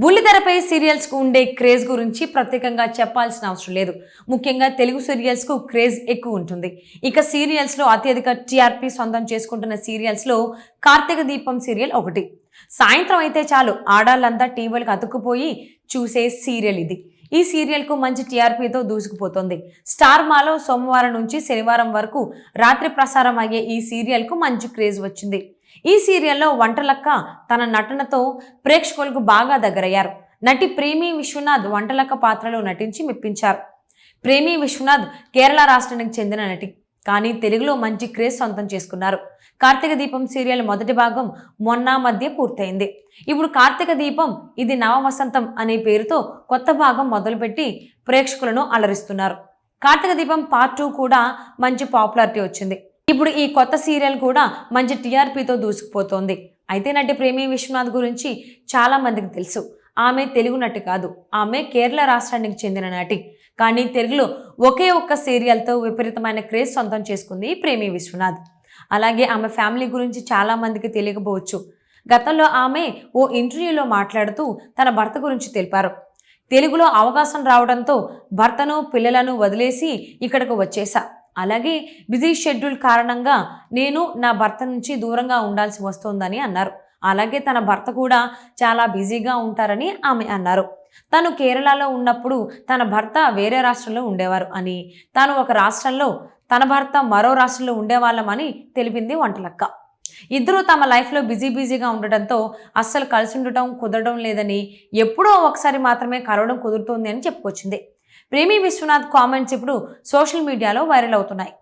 బుల్లితెరపై సీరియల్స్కు ఉండే క్రేజ్ గురించి ప్రత్యేకంగా చెప్పాల్సిన అవసరం లేదు. ముఖ్యంగా తెలుగు సీరియల్స్కు క్రేజ్ ఎక్కువ ఉంటుంది. ఇక సీరియల్స్లో అత్యధిక టీఆర్పీ సొంతం చేసుకుంటున్న సీరియల్స్లో కార్తీక దీపం సీరియల్ ఒకటి. సాయంత్రం అయితే చాలు ఆడాళ్ళంతా టీవీలకు అతుక్కుపోయి చూసే సీరియల్ ఇది. ఈ సీరియల్కు మంచి టీఆర్పీతో దూసుకుపోతుంది. స్టార్ మాలో సోమవారం నుంచి శనివారం వరకు రాత్రి ప్రసారం అయ్యే ఈ సీరియల్కు మంచి క్రేజ్ వచ్చింది. ఈ సీరియల్లో వంటలక్క తన నటనతో ప్రేక్షకులకు బాగా దగ్గరయ్యారు. నటి ప్రేమి విశ్వనాథ్ వంటలక్క పాత్రలో నటించి మెప్పించారు. ప్రేమి విశ్వనాథ్ కేరళ రాష్ట్రానికి చెందిన నటి, కానీ తెలుగులో మంచి క్రేజ్ సొంతం చేసుకున్నారు. కార్తీక దీపం సీరియల్ మొదటి భాగం మొన్న మధ్య పూర్తయింది. ఇప్పుడు కార్తీక దీపం ఇది నవవసంతం అనే పేరుతో కొత్త భాగం మొదలుపెట్టి ప్రేక్షకులను అలరిస్తున్నారు. కార్తీక దీపం పార్ట్ 2 కూడా మంచి పాపులారిటీ వచ్చింది. ఇప్పుడు ఈ కొత్త సీరియల్ కూడా మంచి టీఆర్పీతో దూసుకుపోతోంది. అయితే నటి ప్రేమి విశ్వనాథ్ గురించి చాలా మందికి తెలుసు. ఆమె తెలుగు నటి కాదు, ఆమె కేరళ రాష్ట్రానికి చెందిన నటి. కానీ తెలుగులో ఒకే ఒక్క సీరియల్తో విపరీతమైన క్రేజ్ సొంతం చేసుకుంది ప్రేమి విశ్వనాథ్. అలాగే ఆమె ఫ్యామిలీ గురించి చాలా మందికి తెలియకపోవచ్చు. గతంలో ఆమె ఓ ఇంటర్వ్యూలో మాట్లాడుతూ తన భర్త గురించి తెలిపారు. తెలుగులో అవకాశం రావడంతో భర్తను పిల్లలను వదిలేసి ఇక్కడకు వచ్చేసా. అలాగే బిజీ షెడ్యూల్ కారణంగా నేను నా భర్త నుంచి దూరంగా ఉండాల్సి వస్తోందని అన్నారు. అలాగే తన భర్త కూడా చాలా బిజీగా ఉంటారని ఆమె అన్నారు. తను కేరళలో ఉన్నప్పుడు తన భర్త వేరే రాష్ట్రంలో ఉండేవారు అని, తాను ఒక రాష్ట్రంలో తన భర్త మరో రాష్ట్రంలో ఉండేవాళ్ళమని తెలిపింది వంటలక్క. ఇద్దరూ తమ లైఫ్లో బిజీగా ఉండటంతో అస్సలు కలిసి ఉండటం కుదరడం లేదని, ఎప్పుడో ఒకసారి మాత్రమే కలవడం కుదురుతోంది అని చెప్పుకొచ్చింది. ప్రేమి విశ్వనాథ్ కామెంట్స్ ఇప్పుడు సోషల్ మీడియాలో వైరల్ అవుతున్నాయి.